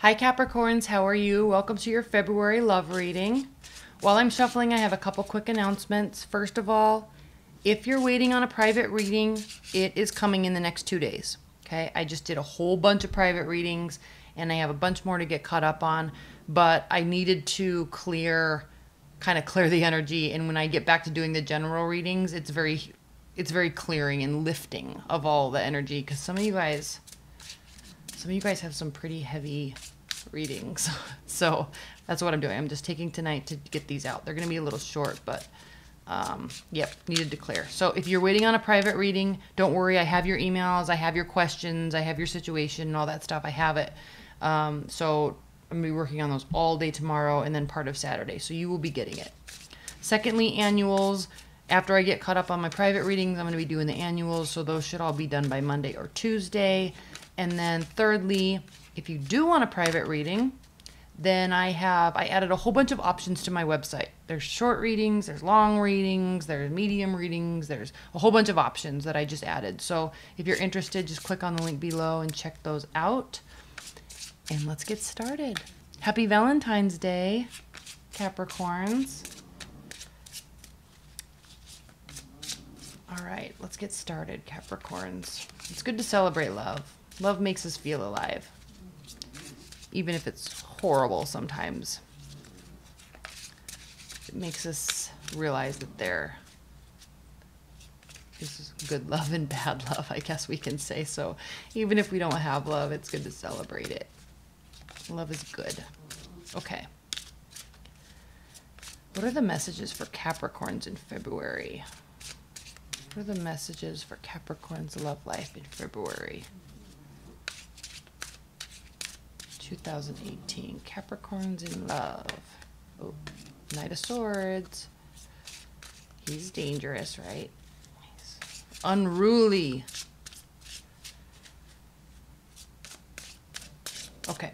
Hi Capricorns, how are you? Welcome to your February love reading. While I'm shuffling, I have a couple quick announcements. First of all, if you're waiting on a private reading, it is coming in the next 2 days. Okay, I just did a whole bunch of private readings and I have a bunch more to get caught up on, but I needed to clear the energy, and when I get back to doing the general readings, it's very clearing and lifting of all the energy, because some of you guys have some pretty heavy readings. So that's what I'm doing. I'm just taking tonight to get these out. They're going to be a little short, but yep, needed to clear. So if you're waiting on a private reading, don't worry. I have your emails. I have your questions. I have your situation and all that stuff. I have it. So I'm going to be working on those all day tomorrow and then part of Saturday. So you will be getting it. Secondly, annuals. After I get caught up on my private readings, I'm going to be doing the annuals. So those should all be done by Monday or Tuesday. And then thirdly, if you do want a private reading, then I added a whole bunch of options to my website. There's short readings, there's long readings, there's medium readings, there's a whole bunch of options that I just added. So if you're interested, just click on the link below and check those out. And let's get started. Happy Valentine's Day, Capricorns. All right, let's get started, Capricorns. It's good to celebrate love. Love makes us feel alive, even if it's horrible sometimes. It makes us realize that there is good love and bad love, I guess we can say. So even if we don't have love, it's good to celebrate it. Love is good. Okay. What are the messages for Capricorns in February? What are the messages for Capricorn's love life in February 2018? Capricorns in love. Oh, Knight of Swords. He's dangerous, right? He's unruly. Okay.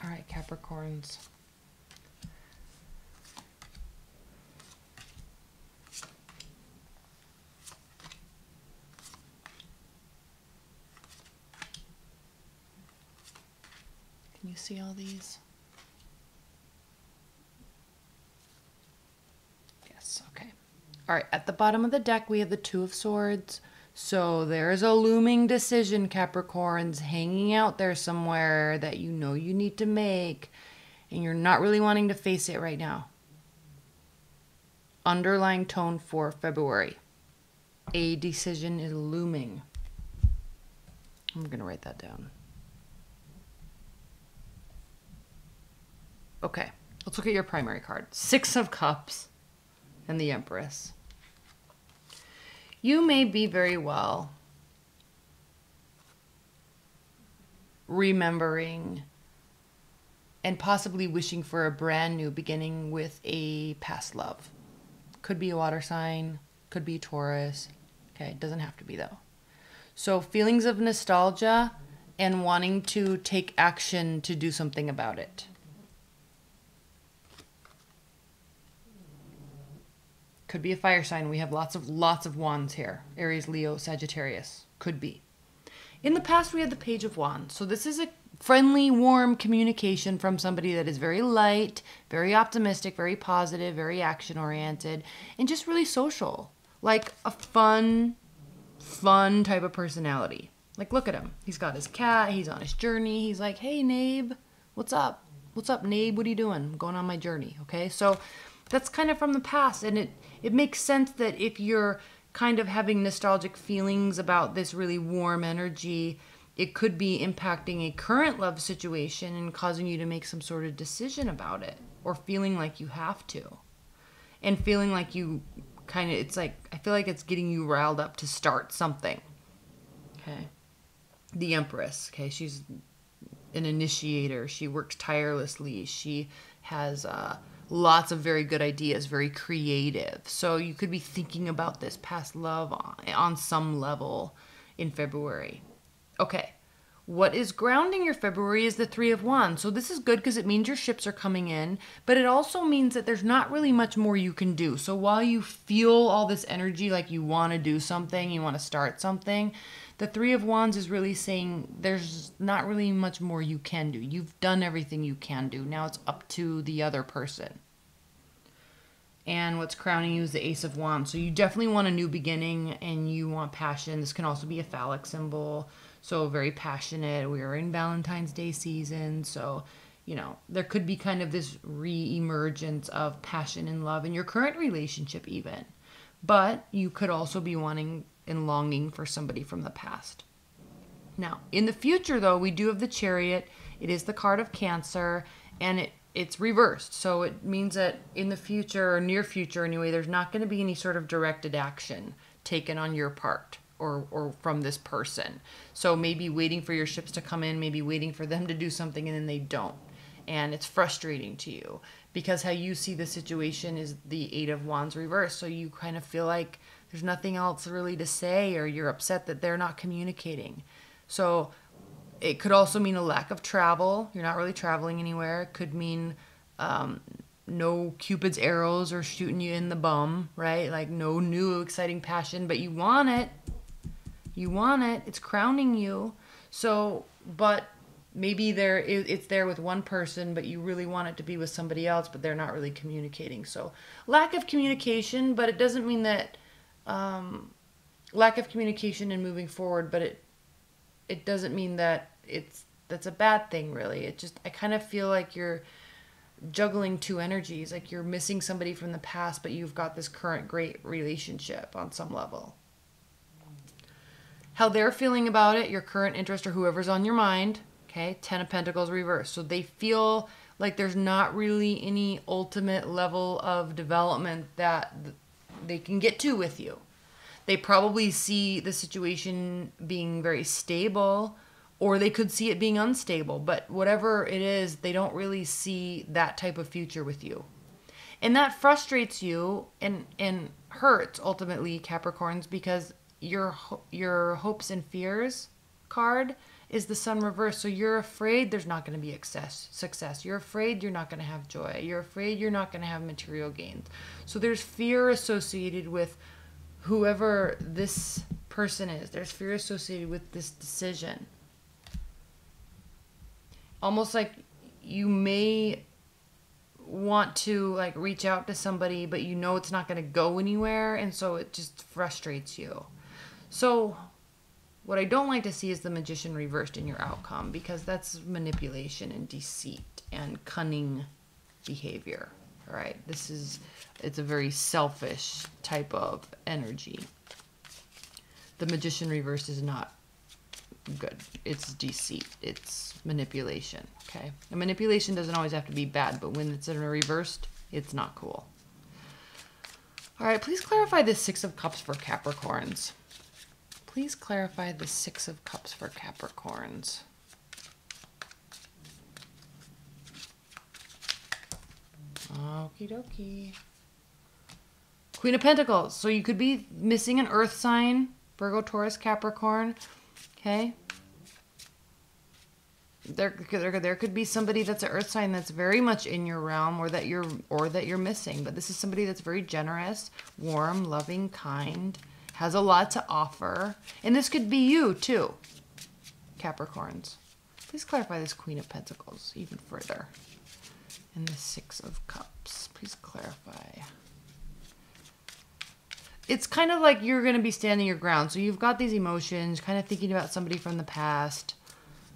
All right, Capricorns. Can you see all these? Yes, okay. All right, at the bottom of the deck, we have the Two of Swords. So there's a looming decision, Capricorns, hanging out there somewhere that you know you need to make, and you're not really wanting to face it right now. Underlying tone for February. A decision is looming. I'm going to write that down. Okay, let's look at your primary card. Six of Cups and the Empress. You may be very well remembering and possibly wishing for a brand new beginning with a past love. Could be a water sign, could be Taurus. Okay, it doesn't have to be though. So feelings of nostalgia and wanting to take action to do something about it. Could be a fire sign. We have lots of wands here. Aries, Leo, Sagittarius. Could be. In the past, we had the Page of Wands. So this is a friendly, warm communication from somebody that is very light, very optimistic, very positive, very action-oriented, and just really social. Like a fun type of personality. Like, look at him. He's got his cat. He's on his journey. He's like, hey, Nabe, what's up? What's up, Nabe? What are you doing? I'm going on my journey, okay? So that's kind of from the past, and it makes sense that if you're kind of having nostalgic feelings about this really warm energy, it could be impacting a current love situation and causing you to make some sort of decision about it, or feeling like you have to, and feeling like you kind of, it's like, I feel like it's getting you riled up to start something. Okay. The Empress, okay, she's an initiator. She works tirelessly. She has lots of very good ideas, very creative. So you could be thinking about this past love on some level in February. Okay, What is grounding your February is the Three of Wands. So this is good because it means your ships are coming in, but it also means that there's not really much more you can do. So while you feel all this energy, like you want to do something, you want to start something, the Three of Wands is really saying there's not really much more you can do. You've done everything you can do. Now it's up to the other person. And what's crowning you is the Ace of Wands. So you definitely want a new beginning and you want passion. This can also be a phallic symbol. So very passionate. We are in Valentine's Day season. So, you know, there could be kind of this re-emergence of passion and love in your current relationship even. But you could also be wanting and longing for somebody from the past. Now, in the future though, we do have the Chariot. It is the card of Cancer and it's reversed. So it means that in the future, or near future anyway, there's not going to be any sort of directed action taken on your part or from this person. So maybe waiting for your ships to come in, maybe waiting for them to do something and then they don't. And it's frustrating to you because how you see the situation is the Eight of Wands reversed. So you kind of feel like there's nothing else really to say, or you're upset that they're not communicating. So it could also mean a lack of travel. You're not really traveling anywhere. It could mean no Cupid's arrows or shooting you in the bum, right? Like no new exciting passion, but you want it. You want it. It's crowning you. So, but maybe it's there with one person, but you really want it to be with somebody else, but they're not really communicating. So lack of communication, but it doesn't mean that lack of communication and moving forward, but it doesn't mean that that's a bad thing really. It just, I kind of feel like you're juggling two energies, like you're missing somebody from the past, but you've got this current great relationship on some level. How they're feeling about it, your current interest or whoever's on your mind, okay? 10 of Pentacles reversed. So they feel like there's not really any ultimate level of development that they can get to with you. They probably see the situation being very stable, or they could see it being unstable. But whatever it is, they don't really see that type of future with you. And that frustrates you and hurts, ultimately, Capricorns, because your hopes and fears card is the Sun reversed. So you're afraid there's not going to be success. You're afraid you're not going to have joy. You're afraid you're not going to have material gains. So there's fear associated with whoever this person is. There's fear associated with this decision. Almost like you may want to like reach out to somebody, but you know it's not going to go anywhere, and so it just frustrates you. So what I don't like to see is the Magician reversed in your outcome, because that's manipulation and deceit and cunning behavior. All right, it's a very selfish type of energy. The Magician reversed is not good. It's deceit. It's manipulation. Okay, and manipulation doesn't always have to be bad, but when it's in a reversed, it's not cool. All right, please clarify the Six of Cups for Capricorns. Please clarify the Six of Cups for Capricorns. Okie dokie. Queen of Pentacles. So you could be missing an earth sign. Virgo, Taurus, Capricorn. Okay. There could be somebody that's an earth sign that's very much in your realm, or that you're missing. But this is somebody that's very generous, warm, loving, kind, has a lot to offer. And this could be you too, Capricorns. Please clarify this Queen of Pentacles even further. And the Six of Cups. Please clarify. It's kind of like you're going to be standing your ground. So you've got these emotions, kind of thinking about somebody from the past,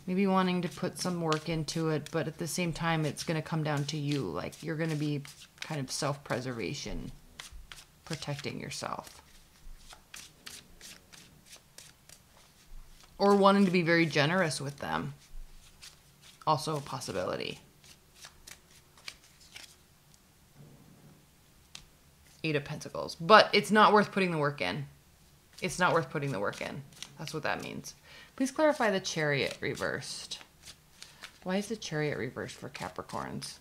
maybe wanting to put some work into it, but at the same time, it's going to come down to you. Like you're going to be kind of self-preservation, protecting yourself. Or wanting to be very generous with them. Also a possibility. Eight of Pentacles. But it's not worth putting the work in. It's not worth putting the work in. That's what that means. Please clarify the Chariot reversed. Why is the Chariot reversed for Capricorns?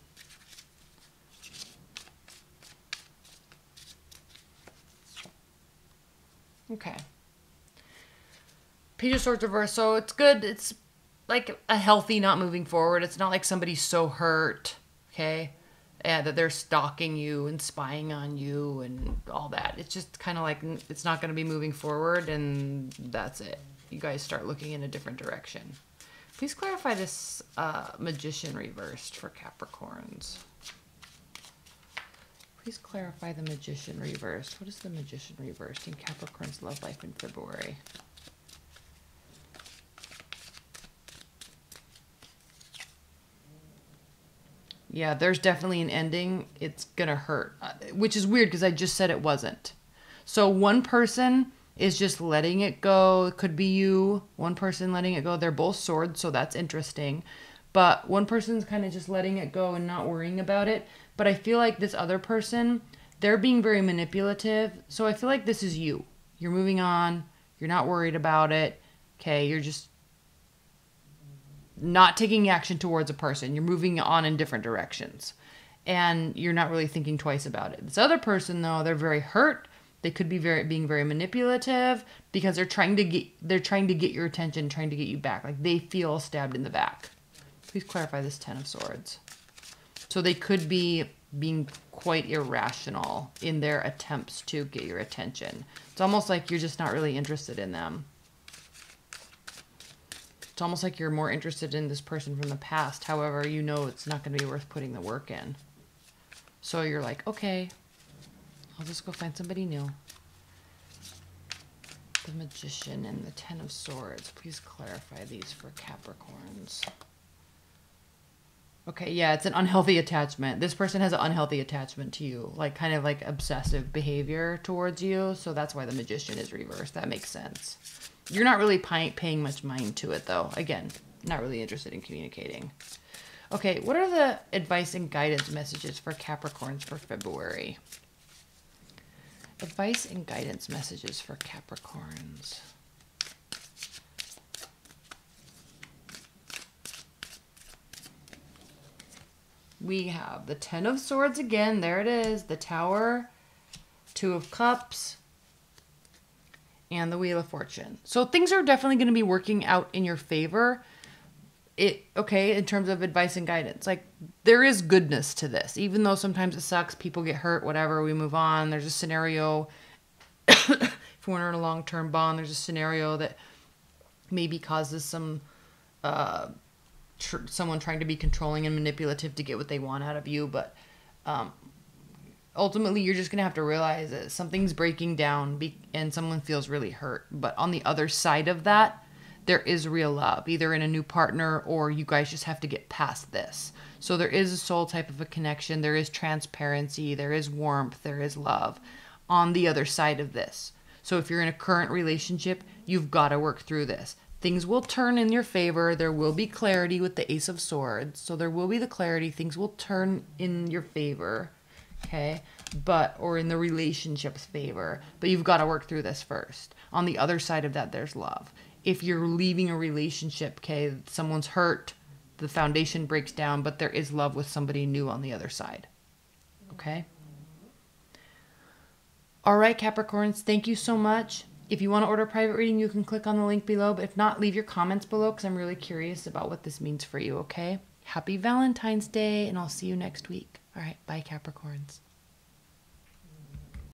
Okay. Page of Swords reversed. So it's good. It's like a healthy not moving forward. It's not like somebody's so hurt, okay, that they're stalking you and spying on you and all that. It's just kind of like it's not going to be moving forward, and that's it. You guys start looking in a different direction. Please clarify this Magician reversed for Capricorns. Please clarify the Magician reversed. What is the Magician reversed in Capricorn's love life in February? Yeah, there's definitely an ending. It's going to hurt, which is weird because I just said it wasn't. So one person is just letting it go. It could be you. One person letting it go. They're both swords, so that's interesting. But one person's kind of just letting it go and not worrying about it. But I feel like this other person, they're being very manipulative. So I feel like this is you. You're moving on. You're not worried about it. Okay, you're just not taking action towards a person. You're moving on in different directions. And you're not really thinking twice about it. This other person, though, they're very hurt. They could be being very manipulative because they're trying to get your attention, trying to get you back. Like they feel stabbed in the back. Please clarify this Ten of Swords. So they could be being quite irrational in their attempts to get your attention. It's almost like you're just not really interested in them. It's almost like you're more interested in this person from the past. However, you know it's not going to be worth putting the work in. So you're like, okay, I'll just go find somebody new. The Magician and the Ten of Swords. Please clarify these for Capricorns. Okay, yeah, it's an unhealthy attachment. This person has an unhealthy attachment to you, like kind of like obsessive behavior towards you. So that's why the Magician is reversed. That makes sense. You're not really paying much mind to it, though. Again, not really interested in communicating. Okay, what are the advice and guidance messages for Capricorns for February? Advice and guidance messages for Capricorns. We have the Ten of Swords again. There it is. The Tower, Two of Cups, and the Wheel of Fortune. So things are definitely going to be working out in your favor. Okay, in terms of advice and guidance. Like, there is goodness to this. Even though sometimes it sucks, people get hurt, whatever, we move on. There's a scenario, if we're in a long-term bond, there's a scenario that maybe causes some, someone trying to be controlling and manipulative to get what they want out of you. But ultimately, you're just going to have to realize that something's breaking down and someone feels really hurt. But on the other side of that, there is real love, either in a new partner or you guys just have to get past this. So there is a soul type of a connection. There is transparency. There is warmth. There is love on the other side of this. So if you're in a current relationship, you've got to work through this. Things will turn in your favor. There will be clarity with the Ace of Swords. So there will be the clarity. Things will turn in your favor. Okay. Or in the relationship's favor. But you've got to work through this first. On the other side of that, there's love. If you're leaving a relationship, okay, someone's hurt, the foundation breaks down, but there is love with somebody new on the other side. Okay? All right, Capricorns, thank you so much. If you want to order a private reading, you can click on the link below. But if not, leave your comments below because I'm really curious about what this means for you, okay? Happy Valentine's Day, and I'll see you next week. All right, bye, Capricorns.